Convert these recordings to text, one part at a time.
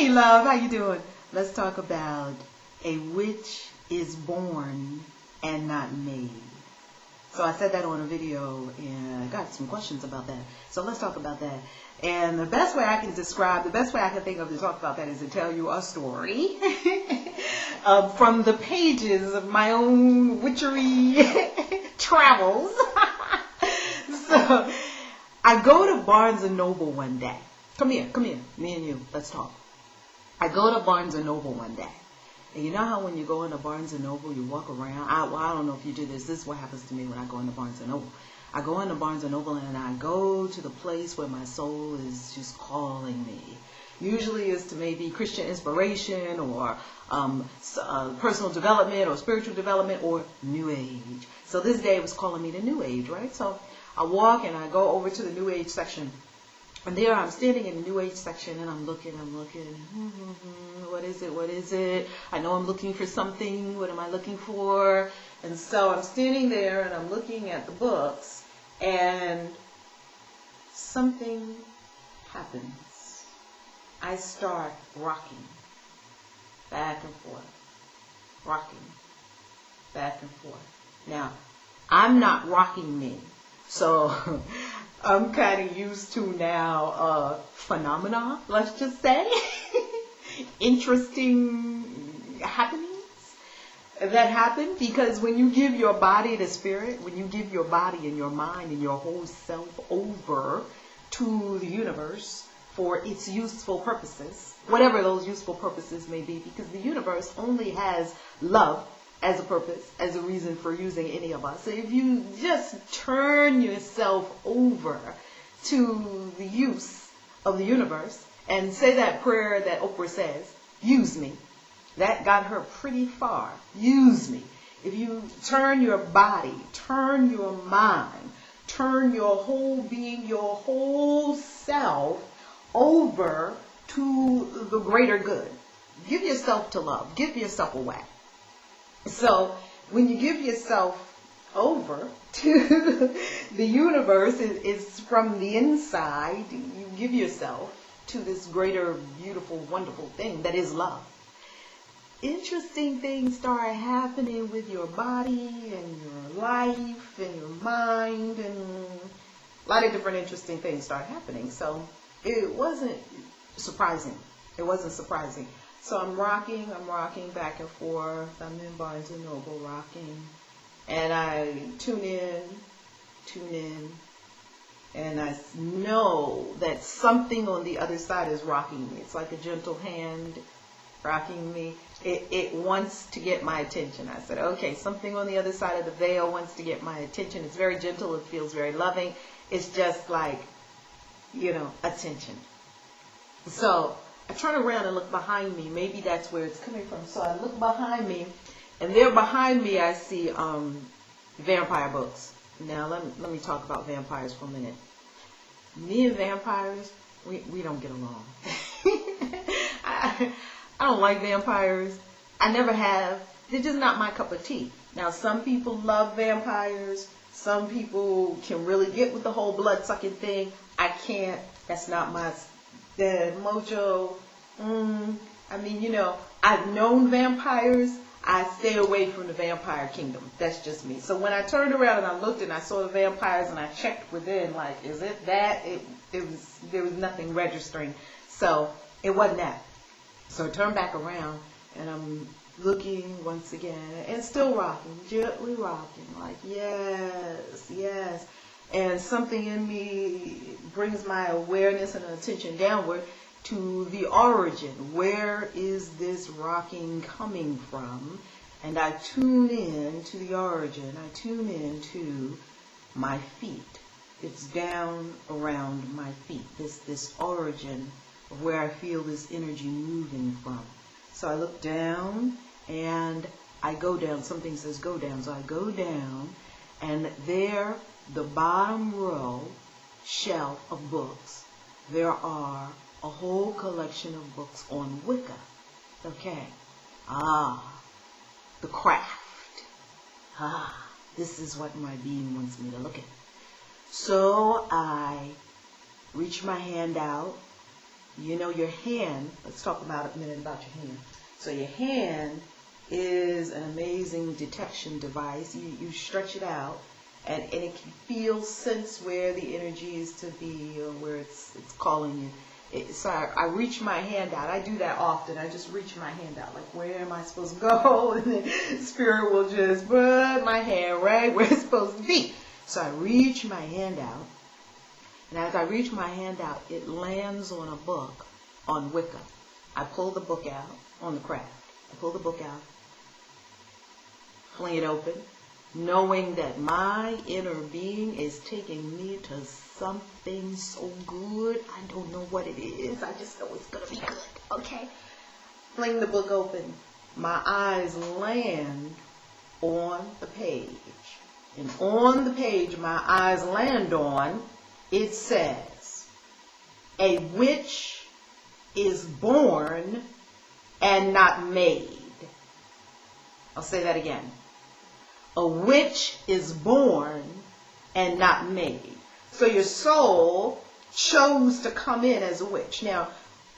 Hey love, how you doing? Let's talk about a witch is born and not made. So I said that on a video and I got some questions about that. So let's talk about that. And the best way I can describe, the best way I can think of to talk about that is to tell you a story from the pages of my own witchery travels. So I go to Barnes and Noble one day. Come here, me and you, let's talk. I go to Barnes and Noble one day. And you know how when you go into Barnes and Noble, you walk around. I don't know if you do this. This is what happens to me when I go into Barnes and Noble. I go into Barnes and Noble and I go to the place where my soul is just calling me. Usually it's to maybe Christian inspiration or personal development or spiritual development or New Age. So this day it was calling me to New Age, right? So I walk and I go over to the New Age section. And there I'm standing in the New Age section and I'm looking. What is it? I know I'm looking for something. What am I looking for? And so I'm standing there and I'm looking at the books and something happens. I start rocking back and forth. Rocking back and forth. Now, I'm not rocking me. So I'm kind of used to now phenomena, let's just say, interesting happenings that happen, because when you give your body to spirit, when you give your body and your mind and your whole self over to the universe for its useful purposes, whatever those useful purposes may be, because the universe only has love as a purpose, as a reason for using any of us. So if you just turn yourself over to the use of the universe and say that prayer that Oprah says, use me, that got her pretty far. Use me. If you turn your body, turn your mind, turn your whole being, your whole self over to the greater good. Give yourself to love. Give yourself away. So when you give yourself over to the universe, it's from the inside. You give yourself to this greater, beautiful, wonderful thing that is love. Interesting things start happening with your body and your life and your mind, and a lot of different interesting things start happening. So it wasn't surprising. It wasn't surprising. So I'm rocking back and forth. I'm in Barnes and Noble rocking. And I tune in, and I know that something on the other side is rocking me. It's like a gentle hand rocking me. It wants to get my attention. I said, okay, something on the other side of the veil wants to get my attention. It's very gentle. It feels very loving. It's just like, attention. So I turn around and look behind me. Maybe that's where it's coming from. So I look behind me, and there behind me I see vampire books. Now let me talk about vampires for a minute. Me and vampires, we don't get along. I don't like vampires. I never have. They're just not my cup of tea. Now some people love vampires. Some people can really get with the whole blood-sucking thing. I can't. That's not my... The mojo, I've known vampires. I stay away from the vampire kingdom. That's just me. So when I turned around and I looked and I saw the vampires and I checked within, like, is it that? There was nothing registering. So it wasn't that. So I turned back around and I'm looking once again and still rocking, gently rocking, like, yes. And something in me brings my awareness and attention downward to the origin. Where is this rocking coming from? And I tune in to the origin. I tune in to my feet. It's down around my feet. This origin of where I feel this energy moving from. So I look down and I go down. Something says go down. So I go down, and there, the bottom row shelf of books, there are a whole collection of books on Wicca. Okay. The craft. This is what my being wants me to look at. So I reach my hand out You know, your hand, let's talk about a minute about your hand. So your hand is an amazing detection device. You stretch it out, and it can feel, sense where the energy is to be, or where it's calling you. So I reach my hand out. I do that often. I just reach my hand out, like, where am I supposed to go? And then Spirit will just put my hand right where it's supposed to be. So I reach my hand out. And as I reach my hand out, it lands on a book on Wicca. I pull the book out on the craft. I pull the book out, fling it open, knowing that my inner being is taking me to something so good. I don't know what it is. I just know it's going to be good. Okay? Fling the book open. My eyes land on the page. And on the page my eyes land on, it says, a witch is born and not made. I'll say that again. A witch is born and not made. So your soul chose to come in as a witch. Now,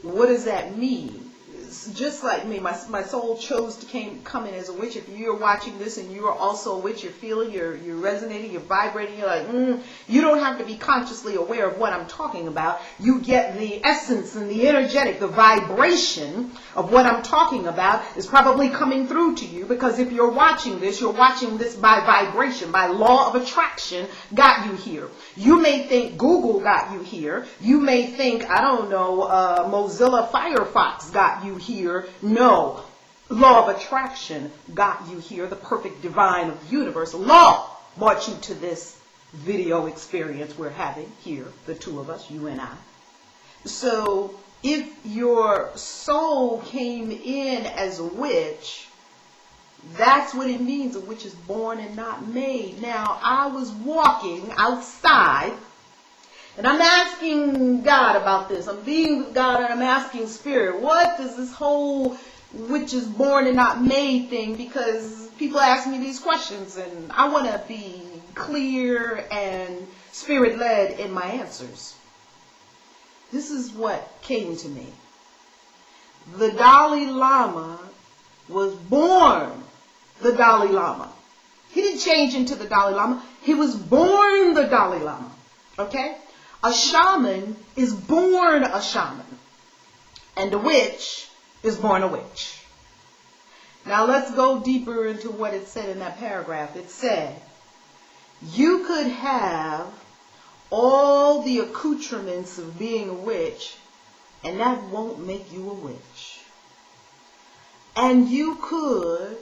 what does that mean? It's just like me, my soul chose to come in as a witch. If you're watching this and you are also a witch, you're feeling, you're resonating, you're vibrating, you're like, you don't have to be consciously aware of what I'm talking about. You get the essence and the energetic, the vibration of what I'm talking about is probably coming through to you, because if you're watching this by vibration, by law of attraction, got you here. You may think Google got you here. You may think, I don't know, Mozilla Firefox got you here. No. Law of attraction got you here. The perfect divine of the universe. Law brought you to this video experience we're having here, the two of us, you and I. So if your soul came in as a witch, that's what it means. A witch is born and not made. Now, I was walking outside, and I'm asking God about this. I'm being with God, and I'm asking Spirit, what does this whole witch is born and not made thing? Because people ask me these questions, and I want to be clear and Spirit-led in my answers. This is what came to me. The Dalai Lama was born the Dalai Lama. He didn't change into the Dalai Lama. He was born the Dalai Lama. Okay? A shaman is born a shaman. And a witch is born a witch. Now let's go deeper into what it said in that paragraph. It said, you could have all the accoutrements of being a witch, and that won't make you a witch. And you could,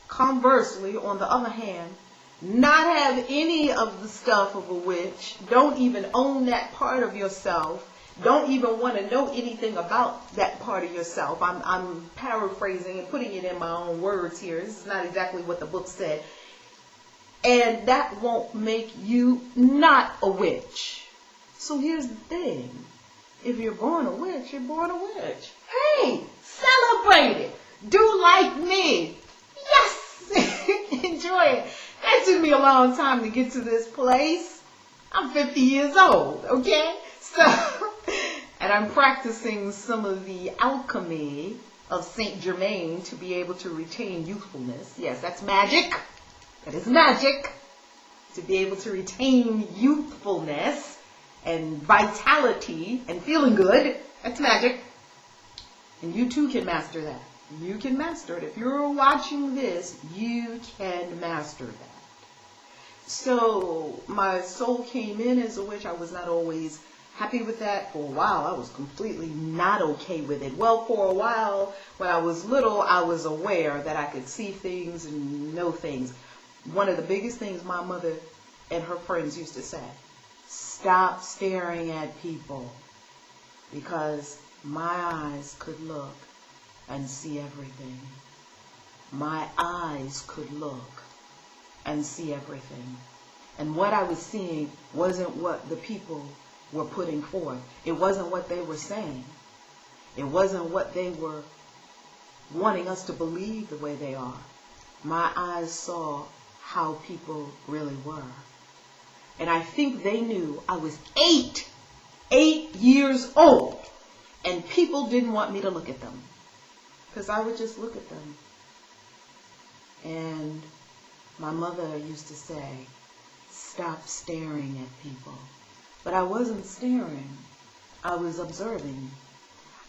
conversely, on the other hand, not have any of the stuff of a witch, don't even own that part of yourself, don't even want to know anything about that part of yourself. I'm paraphrasing and putting it in my own words here. This is not exactly what the book said. And that won't make you not a witch. So here's the thing. If you're born a witch, you're born a witch. Hey, celebrate it. Do like me. Yes. Enjoy it. That took me a long time to get to this place. I'm 50 years old, okay? So, and I'm practicing some of the alchemy of Saint Germain to be able to retain youthfulness. Yes, that's magic. That is magic. To be able to retain youthfulness and vitality and feeling good. That's magic. And you too can master that. You can master it. If you're watching this, you can master that. So my soul came in as a witch. I was not always happy with that. For a while, I was completely not okay with it. Well, for a while, when I was little, I was aware that I could see things and know things. One of the biggest things my mother and her friends used to say, stop staring at people, because my eyes could look and see everything. My eyes could look and see everything. And what I was seeing wasn't what the people were putting forth. It wasn't what they were saying. It wasn't what they were wanting us to believe the way they are. My eyes saw how people really were. And I think they knew I was 8 years old And people didn't want me to look at them, because I would just look at them. And my mother used to say, stop staring at people. But I wasn't staring. I was observing.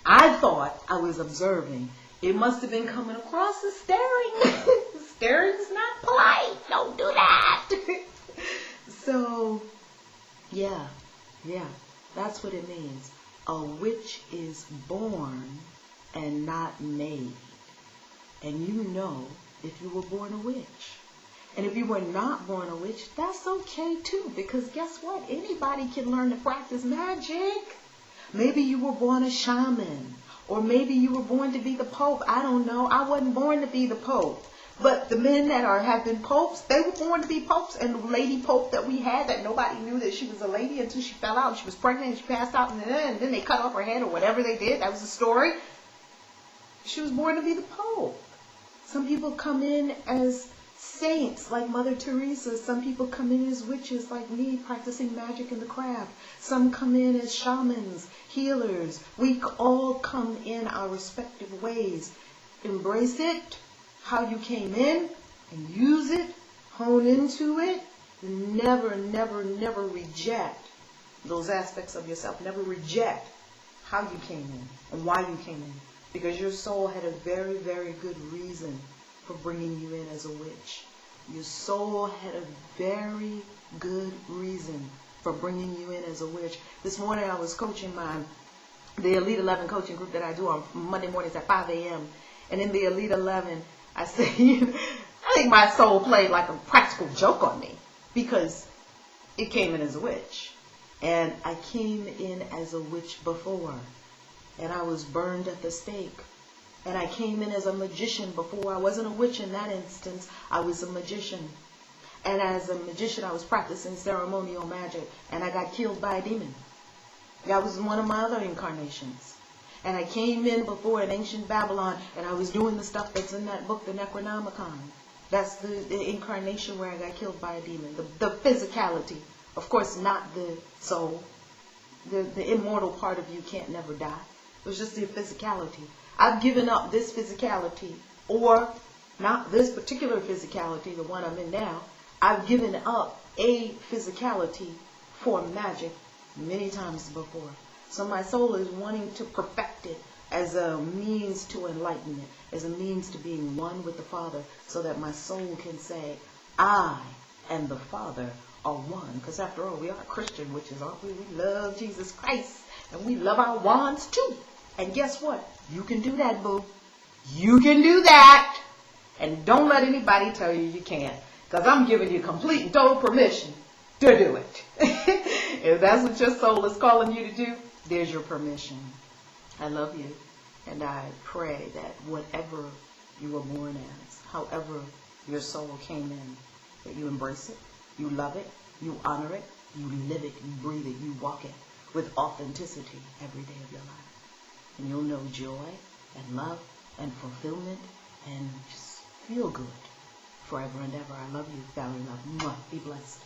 I thought I was observing. It must have been coming across as staring. Staring's not polite. Don't do that. So, yeah, that's what it means. A witch is born and not made. And you know if you were born a witch. And if you were not born a witch, that's okay too. Because guess what? Anybody can learn to practice magic. Maybe you were born a shaman. Or maybe you were born to be the Pope. I don't know. I wasn't born to be the Pope. But the men that have been popes, they were born to be popes. And the lady pope that we had, that nobody knew that she was a lady until she fell out and she was pregnant and she passed out, and then they cut off her head or whatever they did. That was the story. She was born to be the Pope. Some people come in as saints like Mother Teresa. Some people come in as witches like me, practicing magic and the craft. Some come in as shamans, healers. We all come in our respective ways. Embrace it, how you came in, and use it, hone into it. Never, never, never reject those aspects of yourself. Never reject how you came in and why you came in. Because your soul had a very, very good reason for bringing you in as a witch. Your soul had a very good reason for bringing you in as a witch. This morning I was coaching the Elite 11 coaching group that I do on Monday mornings at 5 a.m. And in the Elite 11, I said, I think my soul played like a practical joke on me, because it came in as a witch. And I came in as a witch before. And I was burned at the stake. And I came in as a magician before. I wasn't a witch in that instance. I was a magician. And as a magician, I was practicing ceremonial magic. And I got killed by a demon. That was one of my other incarnations. And I came in before in ancient Babylon, and I was doing the stuff that's in that book, the Necronomicon. That's the incarnation where I got killed by a demon. The physicality. Of course, not the soul. The immortal part of you can't never die. It was just the physicality. I've given up this physicality, or not this particular physicality, the one I'm in now. I've given up a physicality for magic many times before. So my soul is wanting to perfect it as a means to enlightenment, as a means to being one with the Father, so that my soul can say, I and the Father are one. Because after all, we are Christian witches, aren't we? We love Jesus Christ, and we love our wands too. And guess what? You can do that, boo. You can do that. And don't let anybody tell you you can't. Because I'm giving you complete and total permission to do it. If that's what your soul is calling you to do, there's your permission. I love you. And I pray that whatever you were born as, however your soul came in, that you embrace it, you love it, you honor it, you live it, you breathe it, you walk it with authenticity every day of your life. And you'll know joy and love and fulfillment and just feel good forever and ever. I love you, Valerie. Love. Be blessed.